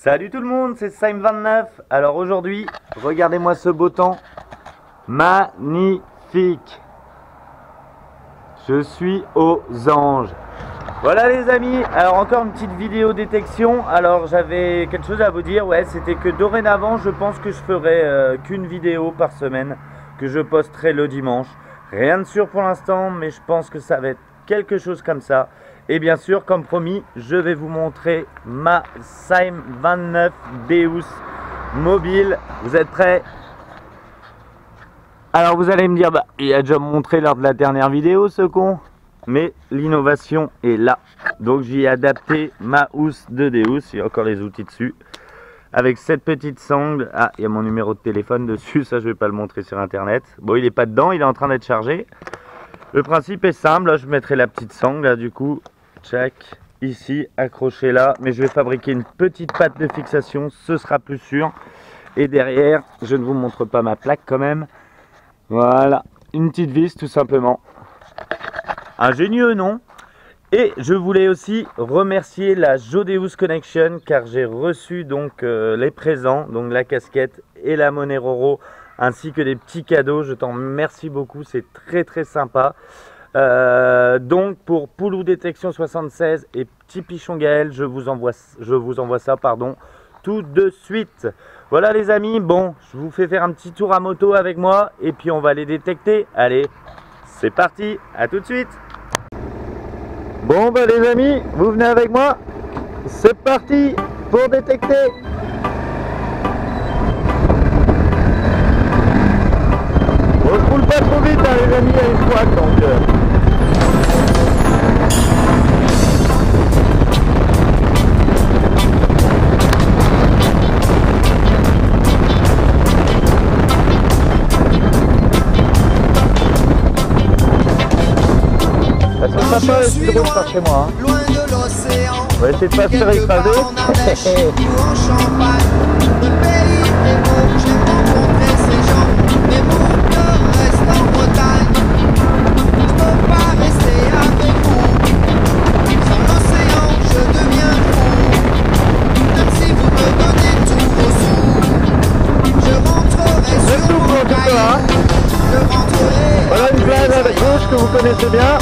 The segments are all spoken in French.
Salut tout le monde, c'est Sime29. Alors aujourd'hui, regardez-moi ce beau temps. Magnifique. Je suis aux anges. Voilà les amis, alors encore une petite vidéo détection. Alors j'avais quelque chose à vous dire, ouais, c'était que dorénavant je pense que je ferai qu'une vidéo par semaine, que je posterai le dimanche. Rien de sûr pour l'instant, mais je pense que ça va être quelque chose comme ça. Et bien sûr, comme promis, je vais vous montrer ma Sime29 Deus mobile. Vous êtes prêts? Alors vous allez me dire, bah, il a déjà montré lors de la dernière vidéo ce con. Mais l'innovation est là. Donc j'y ai adapté ma housse de Deus. Il y a encore les outils dessus. Avec cette petite sangle. Ah, il y a mon numéro de téléphone dessus. Ça, je vais pas le montrer sur internet. Bon, il n'est pas dedans. Il est en train d'être chargé. Le principe est simple. Là, je mettrai la petite sangle. Là, du coup, tchac, ici, accroché là. Mais je vais fabriquer une petite patte de fixation. Ce sera plus sûr. Et derrière, je ne vous montre pas ma plaque quand même. Voilà. Une petite vis, tout simplement. Ingénieux, non? Et je voulais aussi remercier la Jodeus Connection car j'ai reçu donc les présents, donc la casquette et la monnaie Roro, ainsi que des petits cadeaux. Je t'en remercie beaucoup, c'est très très sympa. Donc pour Poulou Détection 76 et Petit Pichon Gaël, je vous envoie ça, pardon, tout de suite. Voilà les amis, bon, je vous fais faire un petit tour à moto avec moi et puis on va les détecter. Allez, c'est parti, à tout de suite. Bon bah les amis, vous venez avec moi. C'est parti pour détecter. On ne roule pas trop vite hein, les amis, elle est froide donc. Pas essayer de par chez moi. Hein. Loin de l'océan. On va essayer de pas se faire écraser. En Ardèche ou en Champagne. Le pays est beau, j'aime rencontrer ces gens. Mais mon cœur reste en Bretagne. Je peux pas rester avec vous. Sans l'océan, je deviens fou. Même si vous me donnez tous vos sous, je rentrerai sur mon caillou. Je rentrerai. Voilà une plage à gauche que vous connaissez bien.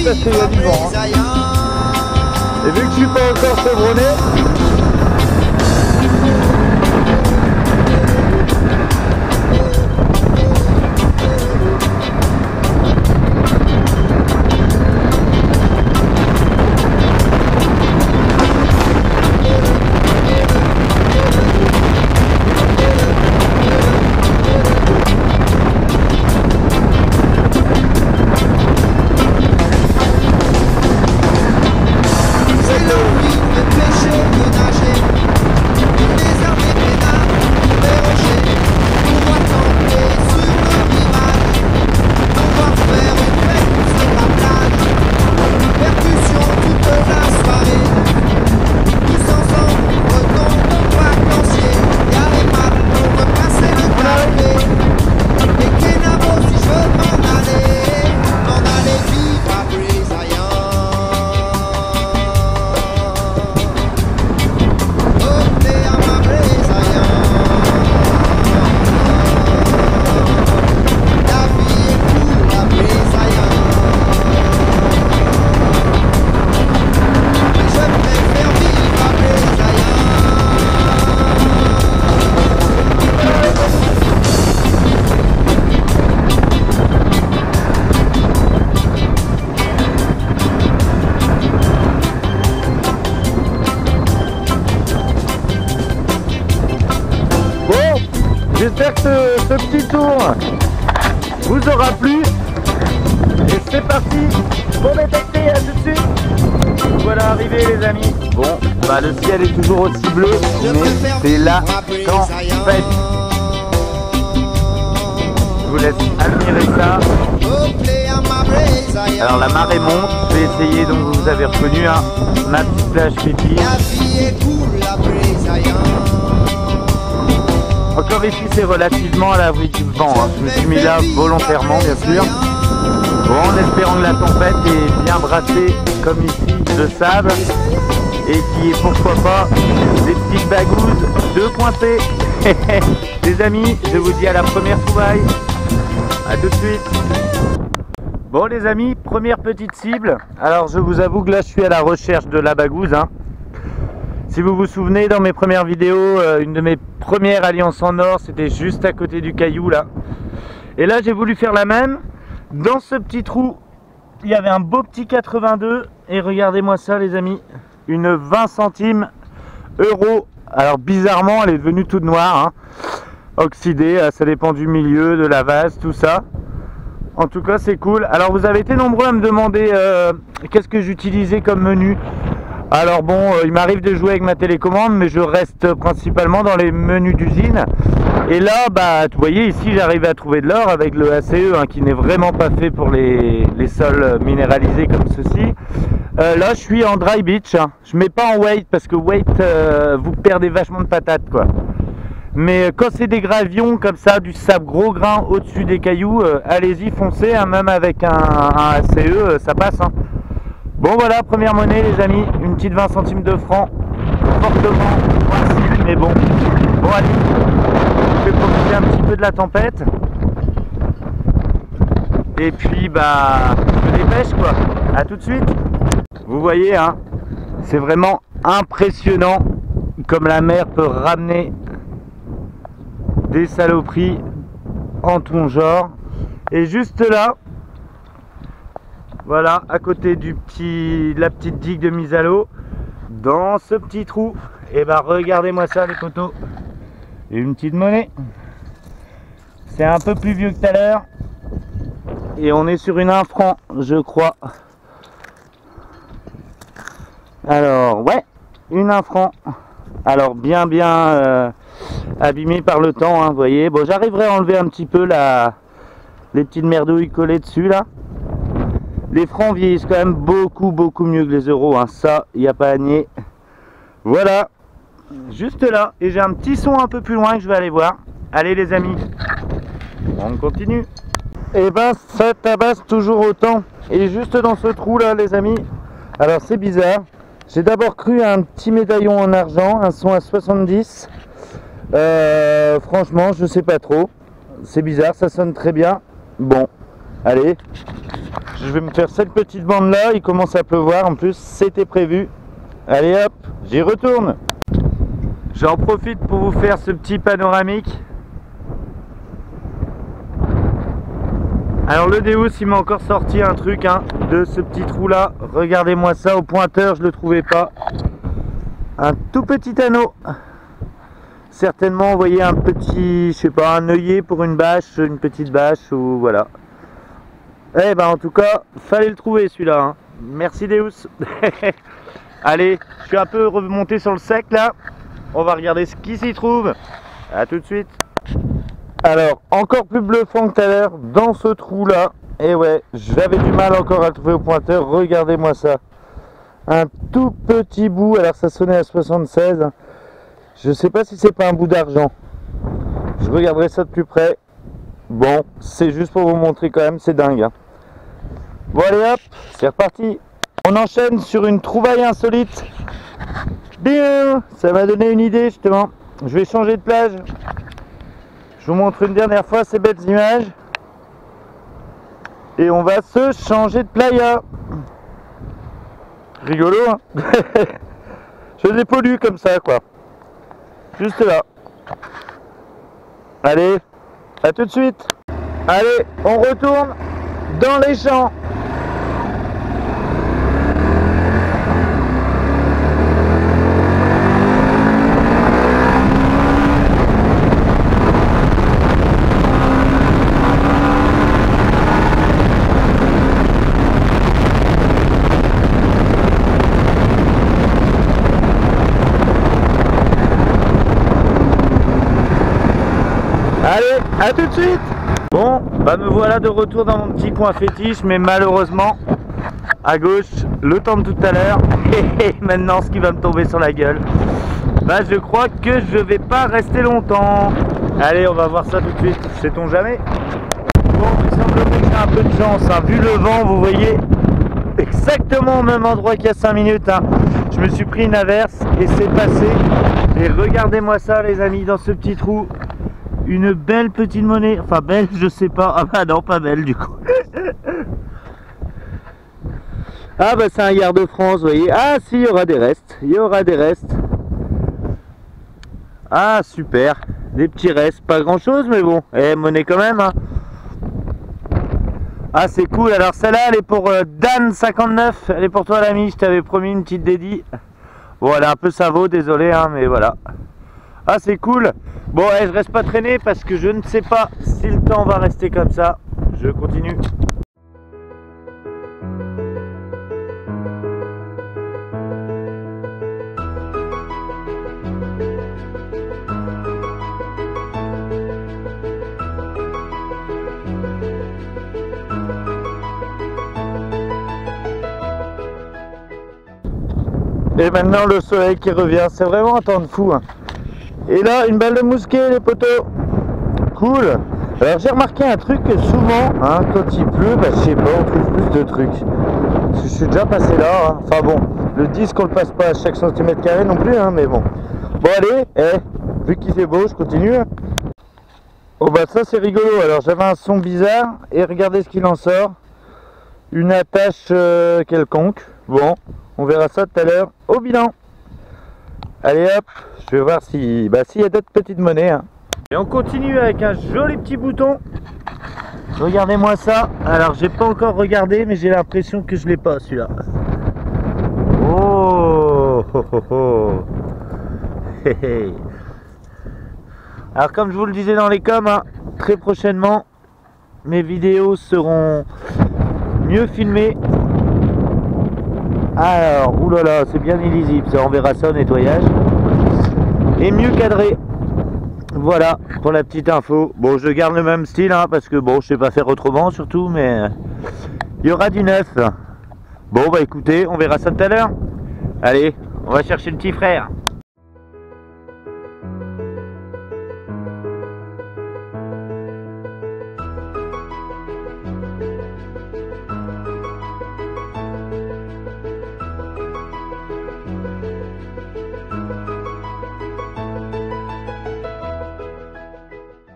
Parce qu'il y a du vent hein. Et vu que je suis pas encore chevronné, j'espère que ce petit tour vous aura plu. Et c'est parti pour détecter, à tout de suite. Voilà arrivé les amis. Bon, bah le ciel est toujours aussi bleu, mais c'est la tempête. Je vous laisse admirer ça. Alors la marée monte, je vais essayer, donc vous avez reconnu hein, ma petite plage pipi. Encore ici c'est relativement à l'abri du vent, hein. Je me suis mis là volontairement bien sûr. Bon, en espérant que la tempête est bien brassée comme ici de sable et qui est pourquoi pas des petites bagouses de pointer. Les amis, je vous dis à la première trouvaille. A tout de suite. Bon les amis, première petite cible. Alors je vous avoue que là je suis à la recherche de la bagouze hein. Si vous vous souvenez, dans mes premières vidéos, une de mes premières alliances en or, c'était juste à côté du caillou là. Et là j'ai voulu faire la même. Dans ce petit trou, il y avait un beau petit 82. Et regardez-moi ça les amis, une 20 centimes euro. Alors bizarrement, elle est devenue toute noire, hein. Oxydée, ça dépend du milieu, de la vase, tout ça. En tout cas c'est cool. Alors vous avez été nombreux à me demander qu'est-ce que j'utilisais comme menu. Alors bon, il m'arrive de jouer avec ma télécommande, mais je reste principalement dans les menus d'usine. Et là, bah, vous voyez, ici j'arrive à trouver de l'or avec le ACE, hein, qui n'est vraiment pas fait pour les sols minéralisés comme ceci. Là, je suis en dry beach, hein. Je mets pas en weight parce que weight, vous perdez vachement de patates, quoi. Mais quand c'est des gravions comme ça, du sable gros grain au-dessus des cailloux, allez-y, foncez, hein, même avec un ACE, ça passe, hein. Bon voilà, première monnaie les amis, une petite 20 centimes de francs, fortement voici, mais bon. Bon allez, je vais profiter un petit peu de la tempête. Et puis bah, je dépêche quoi, à tout de suite. Vous voyez hein, c'est vraiment impressionnant comme la mer peut ramener des saloperies en tout genre. Et juste là, voilà, à côté de la petite digue de mise à l'eau, dans ce petit trou, et bah regardez-moi ça les potos, une petite monnaie. C'est un peu plus vieux que tout à l'heure, et on est sur une 1 franc, je crois. Alors ouais, une 1 franc. Alors bien abîmé par le temps, hein, vous voyez. Bon, j'arriverai à enlever un petit peu les petites merdouilles collées dessus là. Les francs vieillissent quand même beaucoup mieux que les euros, hein. Ça, il n'y a pas à nier. Voilà, juste là. Et j'ai un petit son un peu plus loin que je vais aller voir. Allez les amis, on continue. Et ben ça tabasse toujours autant. Et juste dans ce trou là les amis, alors c'est bizarre. J'ai d'abord cru à un petit médaillon en argent, un son à 70. Franchement, je sais pas trop. C'est bizarre, ça sonne très bien. Bon, allez. Je vais me faire cette petite bande là, il commence à pleuvoir en plus, c'était prévu. Allez hop, j'y retourne. J'en profite pour vous faire ce petit panoramique. Alors le Deus il m'a encore sorti un truc hein, de ce petit trou là. Regardez-moi ça, au pointeur je le trouvais pas. Un tout petit anneau. Certainement vous voyez un petit, je sais pas, un œillet pour une bâche, une petite bâche ou voilà. Eh ben en tout cas, fallait le trouver celui-là, hein. Merci Deus. Allez, je suis un peu remonté sur le sec là. On va regarder ce qui s'y trouve. A tout de suite. Alors, encore plus bluffant que tout à l'heure, dans ce trou là. Et ouais, j'avais du mal encore à le trouver au pointeur. Regardez-moi ça. Un tout petit bout, alors ça sonnait à 76. Je sais pas si c'est pas un bout d'argent. Je regarderai ça de plus près. Bon, c'est juste pour vous montrer quand même, c'est dingue, hein. Bon allez hop, c'est reparti. On enchaîne sur une trouvaille insolite. Bien, ça m'a donné une idée justement. Je vais changer de plage. Je vous montre une dernière fois ces belles images. Et on va se changer de playa. Rigolo hein. Je les pollue comme ça quoi. Juste là. Allez, à tout de suite. Allez, on retourne dans les champs. Allez, à tout de suite. Bon, bah me voilà de retour dans mon petit coin fétiche, mais malheureusement, à gauche, le temps de tout à l'heure, et maintenant ce qui va me tomber sur la gueule. Bah je crois que je vais pas rester longtemps. Allez, on va voir ça tout de suite, sait-on jamais. Bon, il semblerait que j'ai un peu de chance, hein. Vu le vent, vous voyez, exactement au même endroit qu'il y a 5 minutes, hein. Je me suis pris une averse et c'est passé. Et regardez-moi ça les amis, dans ce petit trou, une belle petite monnaie, enfin belle je sais pas, ah bah non pas belle du coup. Ah bah c'est un Yard de France, vous voyez, ah si, il y aura des restes, il y aura des restes. Ah super, des petits restes, pas grand chose mais bon, monnaie quand même, hein. Ah c'est cool, alors celle-là elle est pour Dan59, elle est pour toi l'ami, je t'avais promis une petite dédie. Bon elle est un peu savot, désolé hein, mais voilà. Ah c'est cool. Bon je reste pas traîné parce que je ne sais pas si le temps va rester comme ça. Je continue. Et maintenant le soleil qui revient, c'est vraiment un temps de fou, hein. Et là une balle de mousquet les poteaux. Cool. Alors j'ai remarqué un truc que souvent, hein, quand il pleut, bah, je sais pas, on trouve plus de trucs. Parce que je suis déjà passé là, hein. Enfin bon, le disque on le passe pas à chaque centimètre carré non plus, hein, mais bon. Bon allez, vu qu'il fait beau, je continue. Oh bah ça c'est rigolo, alors j'avais un son bizarre, et regardez ce qu'il en sort. Une attache quelconque, bon. On verra ça tout à l'heure au bilan. Allez hop, je vais voir si s'il y a d'autres petites monnaies, hein. Et on continue avec un joli petit bouton. Regardez-moi ça. Alors j'ai pas encore regardé, mais j'ai l'impression que je l'ai pas celui-là. Oh, oh, oh, oh. Hey, hey. Alors comme je vous le disais dans les coms, hein, très prochainement mes vidéos seront mieux filmées. Alors, oulala, c'est bien illisible, ça, on verra ça au nettoyage. Et mieux cadré. Voilà, pour la petite info. Bon, je garde le même style, hein, parce que bon, je sais pas faire autrement surtout, mais il y aura du neuf. Bon, bah écoutez, on verra ça tout à l'heure. Allez, on va chercher le petit frère.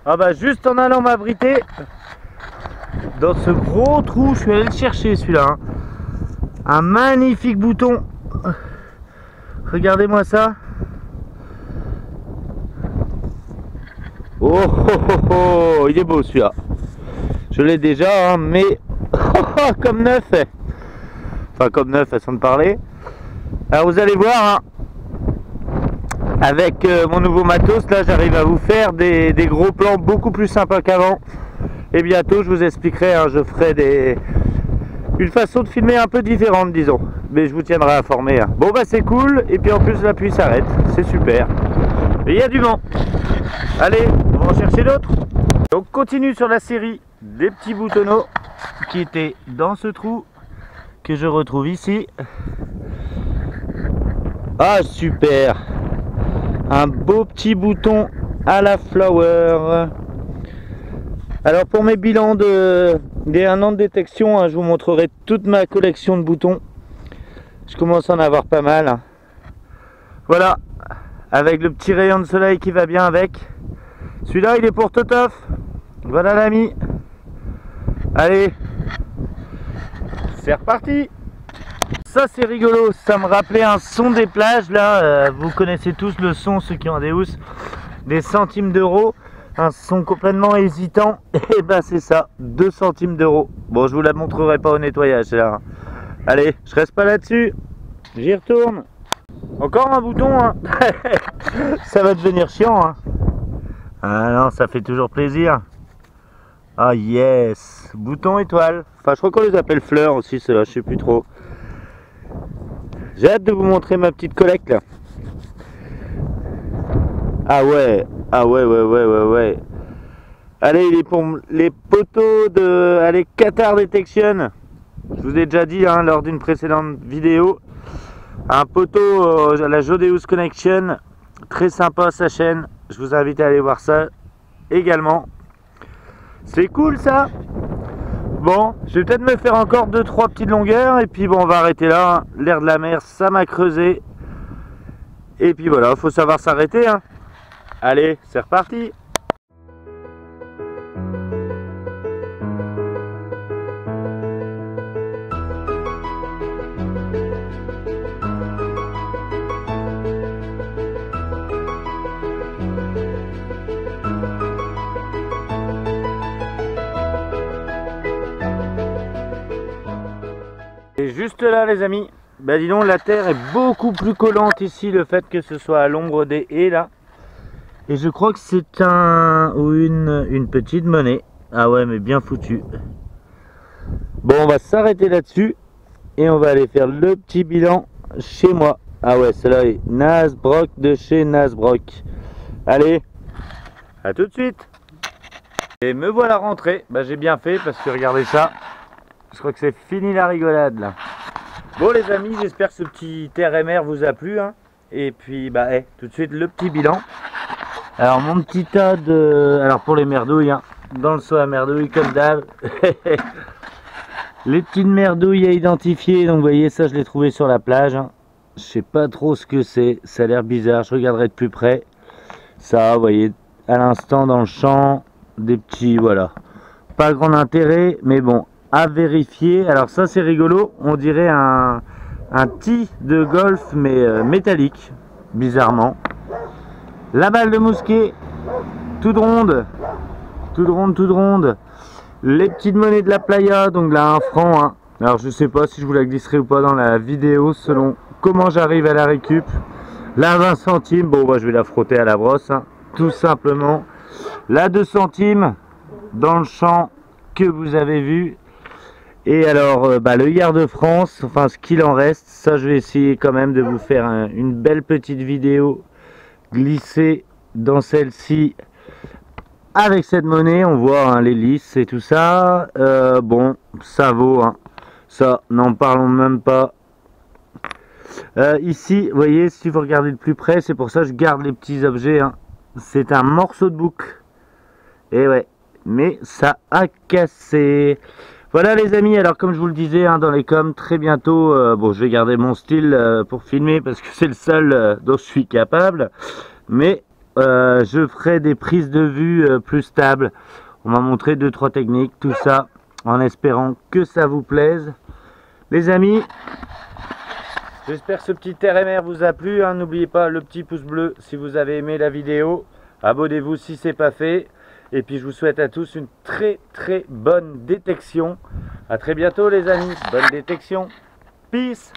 Ah bah juste en allant m'abriter dans ce gros trou, je suis allé le chercher celui-là, hein. Un magnifique bouton. Regardez-moi ça. Oh, oh, oh, oh, il est beau celui-là. Je l'ai déjà, hein, mais comme neuf. Enfin comme neuf façon de parler. Alors vous allez voir, hein, avec mon nouveau matos, là j'arrive à vous faire des gros plans beaucoup plus sympas qu'avant. Et bientôt je vous expliquerai, hein, je ferai une façon de filmer un peu différente disons. Mais je vous tiendrai informé, hein. Bon bah c'est cool, et puis en plus la pluie s'arrête, c'est super. Et il y a du vent. Allez, on va en chercher d'autres. Donc continue sur la série des petits boutonneaux qui étaient dans ce trou, que je retrouve ici. Ah super. Un beau petit bouton à la flower. Alors pour mes bilans des 1 an de détection, hein, je vous montrerai toute ma collection de boutons. Je commence à en avoir pas mal. Voilà, avec le petit rayon de soleil qui va bien avec. Celui-là il est pour Totof. Voilà l'ami. Allez, c'est reparti. Ça c'est rigolo, ça me rappelait un son des plages là, vous connaissez tous le son, ceux qui ont des housses, des centimes d'euros, un son complètement hésitant, et ben c'est ça, 2 centimes d'euros. Bon je vous la montrerai pas au nettoyage là. Allez, je reste pas là-dessus, j'y retourne. Encore un bouton, hein. Ça va devenir chiant, hein. Ah non, ça fait toujours plaisir. Ah yes, bouton étoile, enfin je crois qu'on les appelle fleurs aussi ceux-là, je sais plus trop. J'ai hâte de vous montrer ma petite collecte là. Ah ouais, ouais. Allez, il est pour les poteaux de allez, Qatar Detection. Je vous ai déjà dit hein, lors d'une précédente vidéo. Un poteau à la Jodeus Connection. Très sympa sa chaîne. Je vous invite à aller voir ça également. C'est cool ça. Bon, je vais peut-être me faire encore 2-3 petites longueurs. Et puis bon, on va arrêter là. Hein. L'air de la mer, ça m'a creusé. Et puis voilà, faut savoir s'arrêter. Hein. Allez, c'est reparti. Et juste là les amis, bah dis donc la terre est beaucoup plus collante ici, le fait que ce soit à l'ombre des haies là. Et je crois que c'est un ou une petite monnaie. Ah ouais mais bien foutu. Bon on va s'arrêter là-dessus et on va aller faire le petit bilan chez moi. Ah ouais celle-là est Nasbrock de chez Nasbrock. Allez, à tout de suite. Et me voilà rentré, bah j'ai bien fait parce que regardez ça. Je crois que c'est fini la rigolade là. Bon les amis, j'espère que ce petit RMR vous a plu. Hein. Et puis bah tout de suite le petit bilan. Alors mon petit tas de... Alors pour les merdouilles, hein, dans le seau à merdouilles comme d'hab. Les petites merdouilles à identifier. Donc vous voyez ça je l'ai trouvé sur la plage. Hein. Je sais pas trop ce que c'est. Ça a l'air bizarre, je regarderai de plus près. Ça vous voyez à l'instant dans le champ. Des petits voilà. Pas grand intérêt mais bon. À vérifier. Alors ça c'est rigolo, on dirait un tee de golf mais métallique, bizarrement. La balle de mousquet, toute ronde, toute ronde, toute ronde. Les petites monnaies de la playa, donc là 1 franc. Hein. Alors je sais pas si je vous la glisserai ou pas dans la vidéo, selon comment j'arrive à la récup. La 20 centimes, bon bah, je vais la frotter à la brosse, hein, tout simplement. La 2 centimes, dans le champ que vous avez vu. Et alors le Yard de France, enfin ce qu'il en reste, ça je vais essayer quand même de vous faire une belle petite vidéo glissée dans celle-ci avec cette monnaie. On voit hein, les lisses et tout ça. Bon, ça vaut, hein. Ça n'en parlons même pas. Ici, vous voyez, si vous regardez de plus près, c'est pour ça que je garde les petits objets. Hein. C'est un morceau de bouc. Et ouais, mais ça a cassé. Voilà les amis, alors comme je vous le disais hein, dans les coms, très bientôt, bon je vais garder mon style pour filmer parce que c'est le seul dont je suis capable, mais je ferai des prises de vue plus stables. On m'a montré 2-3 techniques, tout ça, en espérant que ça vous plaise. Les amis, j'espère que ce petit RMR vous a plu, hein. N'oubliez pas le petit pouce bleu si vous avez aimé la vidéo, abonnez-vous si ce n'est pas fait. Et puis je vous souhaite à tous une très bonne détection. A très bientôt les amis. Bonne détection. Peace.